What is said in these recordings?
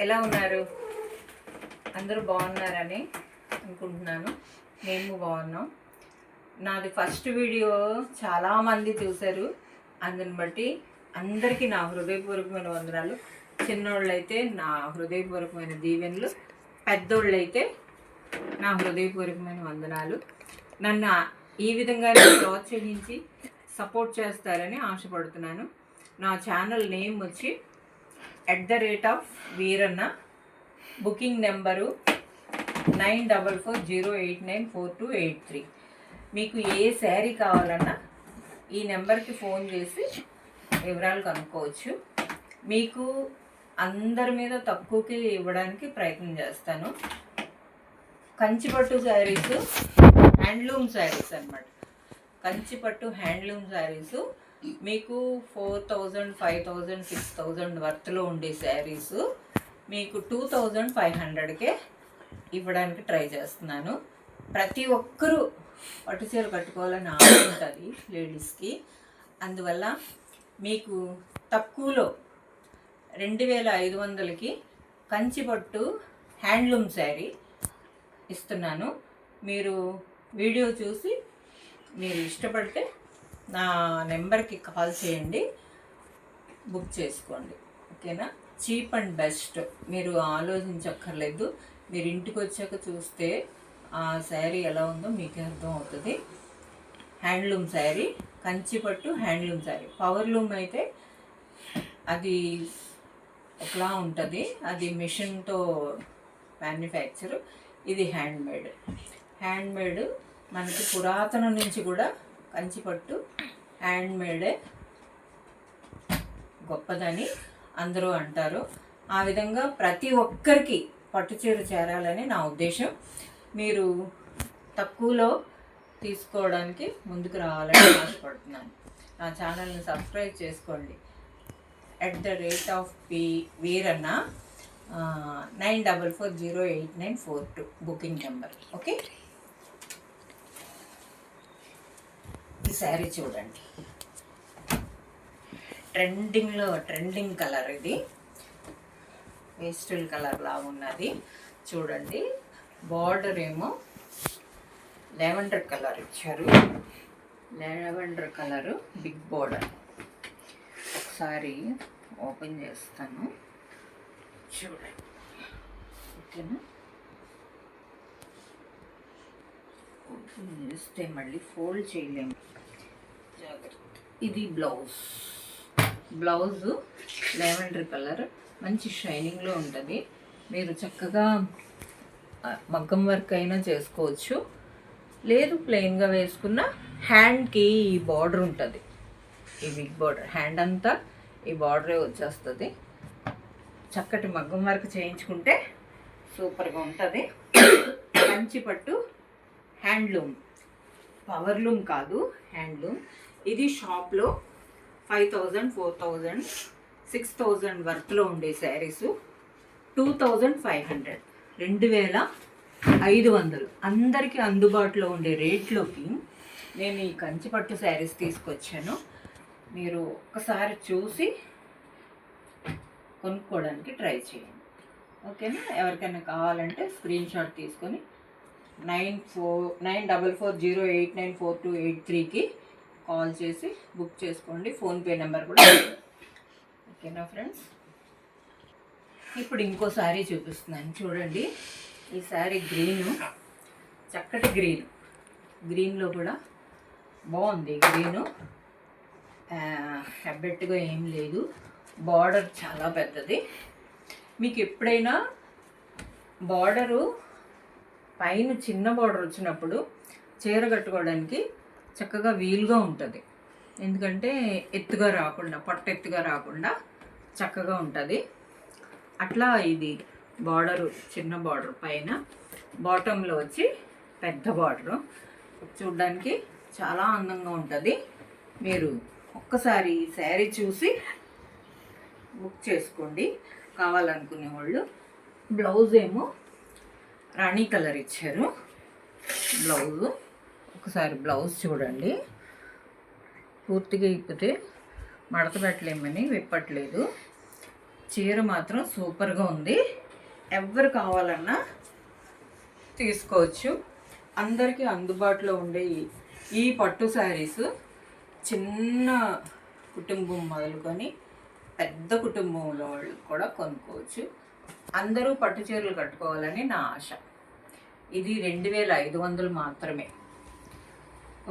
ఎలా ఉన్నారు? అందరూ బాగున్నారని అనుకుంటున్నాను. మేము బాగున్నాం. నాది ఫస్ట్ వీడియో చాలామంది చూశారు. అందుని బట్టి అందరికీ నా హృదయపూర్వకమైన వందనాలు. చిన్నోళ్ళైతే నా హృదయపూర్వకమైన దీవెనలు, పెద్దోళ్ళైతే నా హృదయపూర్వకమైన వందనాలు. నన్ను ఈ విధంగా ప్రోత్సహించి సపోర్ట్ చేస్తారని ఆశపడుతున్నాను. నా ఛానల్ నేమ్ వచ్చి @వీరన్న. Booking number 9440894283. మీకు ఏ శారీ కావాలన్నా ఈ నెంబర్కి ఫోన్ చేసి వివరాలు కనుక్కోవచ్చు. మీకు అందరి మీద తక్కువకి ఇవ్వడానికి ప్రయత్నం చేస్తాను. కంచిపట్టు శారీస్, హ్యాండ్లూమ్ శారీస్ అన్నమాట. కంచిపట్టు హ్యాండ్లూమ్ శారీసు మీకు 4000, 5000, 6000 వర్త్లో ఉండే శారీసు మీకు 2500కే ఇవ్వడానికి ట్రై చేస్తున్నాను. ప్రతి ఒక్కరూ పట్టుచీర కట్టుకోవాలని ఆశ ఉంటుంది లేడీస్కి. అందువల్ల మీకు తక్కువలో 2500కి కంచిపట్టు హ్యాండ్లూమ్ శారీ ఇస్తున్నాను. మీరు వీడియో చూసి మీరు ఇష్టపడితే నా నెంబర్కి కాల్ చేయండి, బుక్ చేసుకోండి. ఓకేనా? Cheap and best. మీరు ఆలోచించక్కర్లేదు. మీరు ఇంటికి వచ్చాక చూస్తే ఆ శారీ ఎలా ఉందో మీకు అర్థం అవుతుంది. హ్యాండ్లూమ్ శారీ, కంచిపట్టు హ్యాండ్లూమ్ శారీ. పవర్లూమ్ అయితే అది ఒకలా ఉంటుంది, అది మిషన్తో మ్యానుఫ్యాక్చర్. ఇది హ్యాండ్మేడ్. హ్యాండ్మేడ్ మనకి పురాతనం నుంచి కూడా కంచిపట్టు హ్యాండ్మేడే గొప్పదని అందరూ అంటారు. ఆ విధంగా ప్రతి ఒక్కరికి పట్టుచీర చేరాలని నా ఉద్దేశం. మీరు తక్కువలో తీసుకోవడానికి ముందుకు రావాలని ఆశపడుతున్నాను. నా ఛానల్ని సబ్స్క్రైబ్ చేసుకోండి. @Veeranna 94408942 booking number. ఓకే? ఈ శారీ చూడండి, ట్రెండింగ్ కలర్. ఇది పేస్టల్ కలర్ లాగా ఉన్నది చూడండి. బార్డర్ ఏమో లెవెండర్ కలర్ ఇచ్చారు. Lavender colour big border. ఒకసారి ఓపెన్ చేస్తాను చూడండి. ఓకేనా? ఓపెన్ చేస్తే మళ్ళీ ఫోల్డ్ చేయలేము, జాగ్రత్త. ఇది బ్లౌజు లెవెండర్ కలర్, మంచి షైనింగ్లో ఉంటుంది. మీరు చక్కగా మగ్గం వర్క్ అయినా చేసుకోవచ్చు, లేదు ప్లెయిన్గా వేసుకున్న. హ్యాండ్కి ఈ బార్డర్ ఉంటుంది, ఈ బిగ్ బార్డర్. హ్యాండ్ అంతా ఈ బార్డరే వచ్చేస్తుంది. చక్కటి మగ్గం వర్క్ చేయించుకుంటే సూపర్గా ఉంటుంది. కంచిపట్టు హ్యాండ్లూమ్, పవర్లూమ్ కాదు, హ్యాండ్లూమ్. ఇది షాప్లో 5000, 4000, 6000 వర్త్లో ఉండే శారీసు 2500, 2500 అందరికీ అందుబాటులో ఉండే రేట్లోకి నేను ఈ కంచిపట్టు శారీస్ తీసుకొచ్చాను. మీరు ఒక్కసారి చూసి కొనుక్కోవడానికి ట్రై చేయండి. ఓకేనా? ఎవరికైనా కావాలంటే స్క్రీన్ షాట్ తీసుకొని 9440894283కి కాల్ చేసి బుక్ చేసుకోండి. ఫోన్పే నెంబర్ కూడా. ఓకేనా ఫ్రెండ్స్? ఇప్పుడు ఇంకో శారీ చూపిస్తున్నాను చూడండి. ఈ శారీ గ్రీను, చక్కటి గ్రీన్లో కూడా బాగుంది. గ్రీను హెబ్బెట్టుగా ఏం లేదు. బార్డర్ చాలా పెద్దది. మీకు ఎప్పుడైనా బార్డరు పైన చిన్న బార్డర్ వచ్చినప్పుడు చీర కట్టుకోవడానికి చక్కగా వీలుగా ఉంటుంది. ఎందుకంటే ఎత్తుగా రాకుండా, పొట్ట ఎత్తుగా రాకుండా చక్కగా ఉంటుంది. అట్లా ఇది బార్డరు చిన్న బార్డర్, పైన బాటంలో వచ్చి పెద్ద బార్డరు. చూడ్డానికి చాలా అందంగా ఉంటుంది. మీరు ఒక్కసారి ఈ శారీ చూసి బుక్ చేసుకోండి కావాలనుకునే వాళ్ళు. బ్లౌజ్ ఏమో రాణి కలర్ ఇచ్చారు. బ్లౌజు ఒకసారి బ్లౌజ్ చూడండి. పూర్తిగా ఇప్పితే మడత పెట్టలేమని విప్పట్లేదు. చీర మాత్రం సూపర్గా ఉంది. ఎవరు కావాలన్నా తీసుకోవచ్చు. అందరికీ అందుబాటులో ఉండే ఈ పట్టు శారీస్ చిన్న కుటుంబం మొదలుకొని పెద్ద కుటుంబంలో వాళ్ళు కూడా కొనుక్కోవచ్చు. అందరూ పట్టు చీరలు కట్టుకోవాలని నా ఆశ. ఇది 2500 మాత్రమే.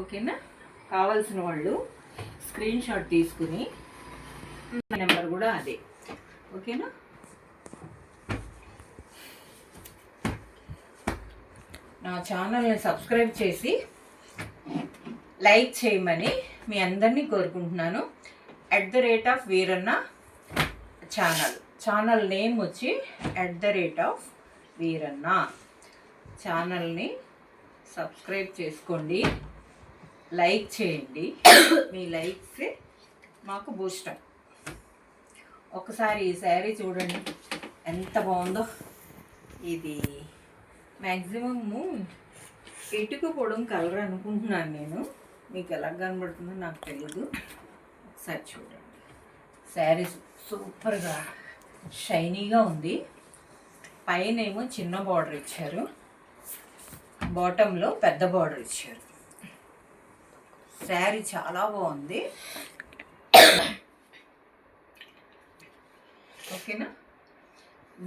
ఓకేనా? కావాల్సిన వాళ్ళు స్క్రీన్ షాట్ తీసుకుని, నెంబర్ కూడా అదే. ఓకేనా? నా ఛానల్ని సబ్స్క్రైబ్ చేసి లైక్ చేయమని మీ అందరినీ కోరుకుంటున్నాను. @వీరన్న ఛానల్ నేమ్ వచ్చి @వీరన్న. ఛానల్ని సబ్స్క్రైబ్ చేసుకోండి, లైక్ చేయండి. మీ లైక్స్ మాకు బూస్టర్. ఒకసారి ఈ శారీ చూడండి ఎంత బాగుందో. ఇది మ్యాక్సిమము ఇటుక పొడం కలర్ అనుకుంటున్నాను నేను. మీకు ఎలా కనబడుతుందో నాకు తెలియదు. ఒకసారి చూడండి. శారీ సూపర్గా షైనీగా ఉంది. పైన ఏమో చిన్న బార్డర్ ఇచ్చారు, బాటంలో పెద్ద బార్డర్ ఇచ్చారు. శారీ చాలా బాగుంది. ఓకేనా?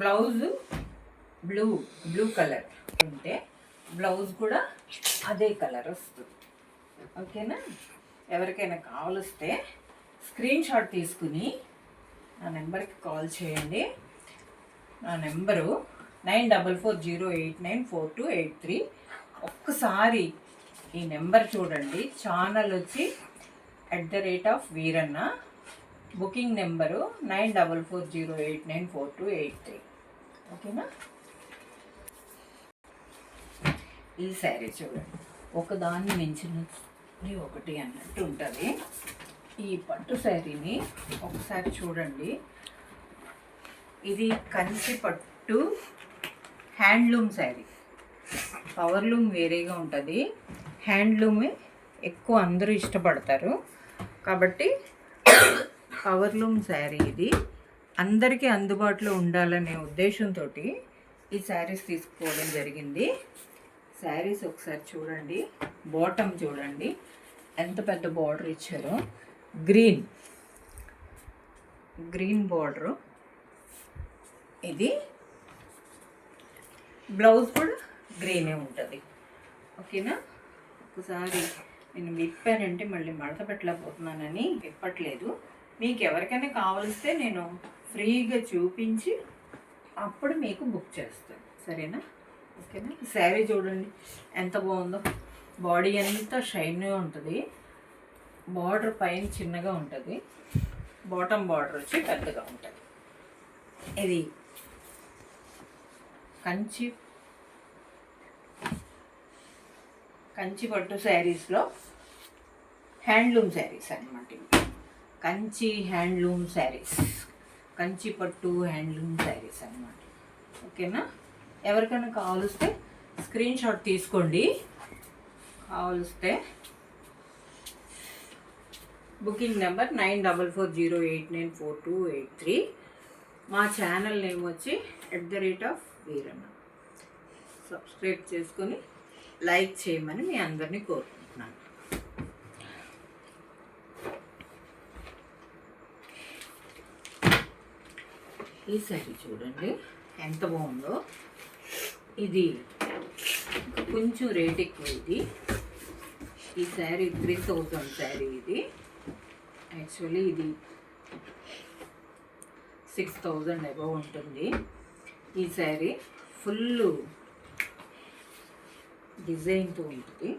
బ్లౌజ్ బ్లూ కలర్ ఉంటే బ్లౌజ్ కూడా అదే కలర్ వస్తుంది. ఓకేనా? ఎవరికైనా కావలిస్తే స్క్రీన్ షాట్ తీసుకుని నా నెంబర్కి కాల్ చేయండి. నా నెంబరు 9440894283. ఒక్కసారి ఈ నెంబర్ చూడండి. ఛానల్ వచ్చి @వీరన్న. Booking number 9440894283. ఓకేనా? ఈ శారీ చూడండి, ఒకదాన్ని మించిన ఒకటి అన్నట్టు ఉంటుంది. ఈ పట్టు శారీని ఒకసారి చూడండి. ఇది కంచి పట్టు హ్యాండ్లూమ్ శారీ. పవర్లూమ్ వేరేగా ఉంటుంది, హ్యాండ్లూమే ఎక్కువ అందరూ ఇష్టపడతారు కాబట్టి పవర్లూమ్ శారీ. ఇది అందరికీ అందుబాటులో ఉండాలనే ఉద్దేశంతో ఈ శారీస్ తీసుకోవడం జరిగింది. శారీస్ ఒకసారి చూడండి. బాటమ్ చూడండి ఎంత పెద్ద బార్డర్ ఇచ్చారో. Green border. ఇది బ్లౌజ్ కూడా గ్రీనే ఉంటుంది. ఓకేనా? ఒకసారి నేను విప్పానంటే మళ్ళీ మడత పెట్టలేకపోతున్నానని విప్పట్లేదు. మీకు ఎవరికైనా కావలిస్తే నేను ఫ్రీగా చూపించి అప్పుడు మీకు బుక్ చేస్తాను. సరేనా? ఓకేనా? శారీ చూడండి ఎంత బాగుందో. బాడీ అంతా షైన్గా ఉంటుంది. బార్డర్ పైన చిన్నగా ఉంటుంది, బాటమ్ బార్డర్ వచ్చి పెద్దగా ఉంటుంది. ఇది కంచి పట్టు శారీస్లో హ్యాండ్లూమ్ శారీస్ అన్నమాట. కంచి హ్యాండ్లూమ్ శారీస్, కంచి పట్టు హ్యాండ్లూమ్ శారీస్ అన్నమాట. ఓకేనా? ఎవరికైనా కావలిస్తే స్క్రీన్ షాట్ తీసుకోండి. కావలిస్తే బుకింగ్ నెంబర్ 9440894283. మా ఛానల్ నేమ్ వచ్చి @వీరన్న. సబ్స్క్రైబ్ చేసుకొని లైక్ చేయమని మీ అందరినీ కోరుకుంటున్నాను. ఈ శారీ చూడండి ఎంత బాగుందో. ఇది కొంచెం రేట్ ఎక్కువ. ఈ శారీ 3000 శారీ. ఇది యాక్చువల్లీ ఇది 6000 అబవ్ ఉంటుంది. ఈ శారీ ఫుల్ డిజైన్తో ఉంటుంది.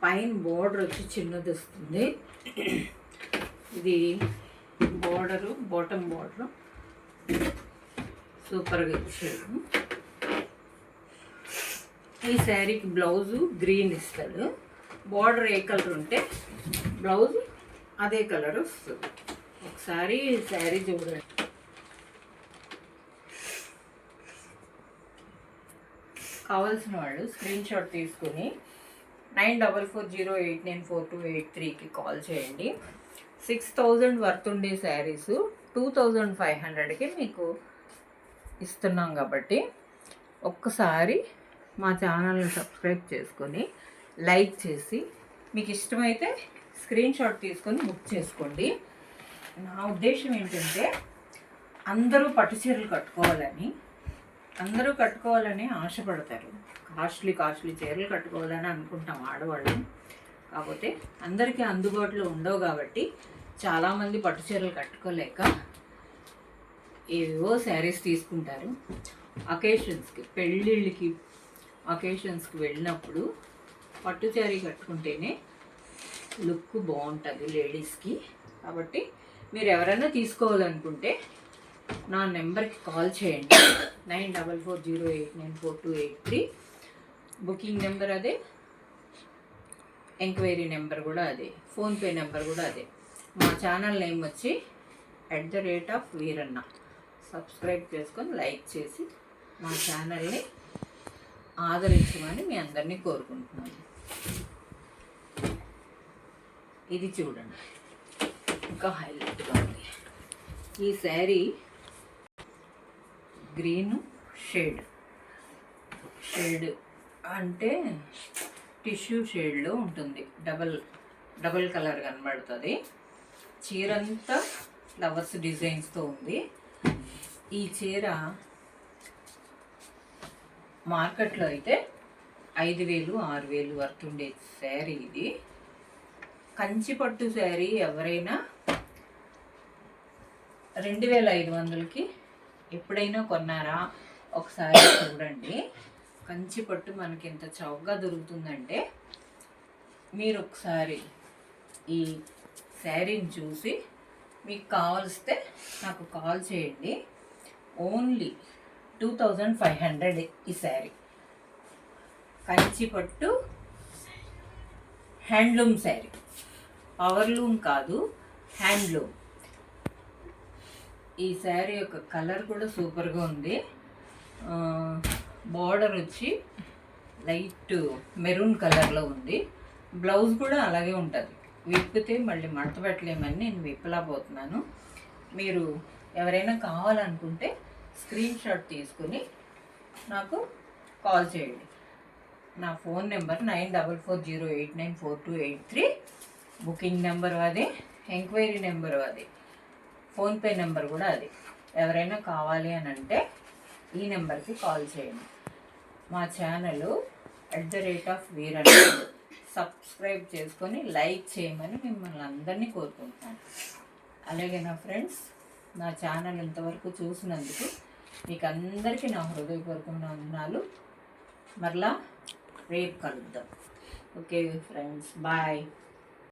పైన బార్డర్ వచ్చి చిన్నది వస్తుంది. ఇది బార్డరు, బాటమ్ బార్డరు సూపర్గా ఇచ్చాడు. ఈ శారీకి బ్లౌజు గ్రీన్ ఇస్తాడు. బార్డర్ ఏ కలర్ ఉంటే బ్లౌజ్ అదే కలర్ వస్తుంది. ఒకసారి శారీ చూడండి. కావాల్సిన వాళ్ళు స్క్రీన్ షాట్ తీసుకుని 9440894283కి కాల్ చేయండి. 6000 వర్త్ ఉండే శారీస్ 2500కి మీకు ఇస్తున్నాం కాబట్టి ఒక్కసారి మా ఛానల్ని సబ్స్క్రైబ్ చేసుకొని లైక్ చేసి మీకు ఇష్టమైతే స్క్రీన్ షాట్ తీసుకొని బుక్ చేసుకోండి. నా ఉద్దేశం ఏంటంటే అందరూ పట్టు చీరలు కట్టుకోవాలని ఆశపడతారు. కాస్ట్లీ చీరలు కట్టుకోవాలని అనుకుంటాం ఆడవాళ్ళు. కాకపోతే అందరికీ అందుబాటులో ఉండవు కాబట్టి చాలామంది పట్టు చీరలు కట్టుకోలేక ఏవో శారీస్ తీసుకుంటారు. అకేషన్స్కి, పెళ్ళిళ్ళకి అకేషన్స్కి వెళ్ళినప్పుడు పట్టు శారీ కట్టుకుంటేనే లుక్ బాగుంటుంది లేడీస్కి. కాబట్టి మీరు ఎవరైనా తీసుకోవాలనుకుంటే నా నెంబర్కి కాల్ చేయండి. 9440894283. బుకింగ్ నెంబర్ అదే, ఎంక్వైరీ నెంబర్ కూడా అదే, ఫోన్పే నెంబర్ కూడా అదే. మా ఛానల్ నేమ్ వచ్చి @వీరన్న. సబ్స్క్రైబ్ చేసుకొని లైక్ చేసి మా ఛానల్ని ఆదరించమని మీ అందరినీ కోరుకుంటున్నాను. ఇది చూడండి, ఇంకా హైలైట్గా ఉంది. ఈ శారీ గ్రీన్ షేడ్ అంటే టిష్యూ షేడ్లో ఉంటుంది. డబల్ కలర్ కనబడుతుంది. చీరంతా ఫ్లవర్స్ డిజైన్స్తో ఉంది. ఈ చీర మార్కెట్లో అయితే 5000 6000 వర్త్ ఉండే శారీ ఇది. కంచి పట్టు శారీ ఎవరైనా 2500కి ఎప్పుడైనా కొన్నారా ఒకసారి చూడండి. కంచి పట్టు మనకి ఎంత చౌకగా దొరుకుతుందంటే మీరు ఒకసారి ఈ శారీని చూసి మీకు కావలిస్తే నాకు కాల్ చేయండి. ఓన్లీ 2500 ఈ శారీ. కంచి పట్టు హ్యాండ్లూమ్ శారీ, పవర్లూమ్ కాదు, హ్యాండ్లూమ్. ఈ శారీ యొక్క కలర్ కూడా సూపర్గా ఉంది. బార్డర్ వచ్చి లైట్ మెరూన్ కలర్లో ఉంది. బ్లౌజ్ కూడా అలాగే ఉంటుంది. విప్పితే మళ్ళీ మడత పెట్టలేమని నేను విప్పలేకపోతున్నాను. మీరు ఎవరైనా కావాలనుకుంటే స్క్రీన్ షాట్ తీసుకుని నాకు కాల్ చేయండి. నా ఫోన్ నెంబర్ 9440894283. బుకింగ్ నెంబర్ అదే, ఎంక్వైరీ నెంబర్ అదే, ఫోన్పే నెంబర్ కూడా అదే. ఎవరైనా కావాలి అని అంటే ఈ నెంబర్కి కాల్ చేయండి. మా ఛానల్ @వీరన్న సబ్స్క్రైబ్ చేసుకొని లైక్ చేయమని మిమ్మల్ని అందరినీ కోరుకుంటున్నాను. అలాగే నా ఫ్రెండ్స్, నా ఛానల్ ఇంతవరకు చూసినందుకు మీకు అందరికీ నా హృదయపూర్వకమైన వందనాలు. మరలా రేపు కలుద్దాం. Okay friends, bye.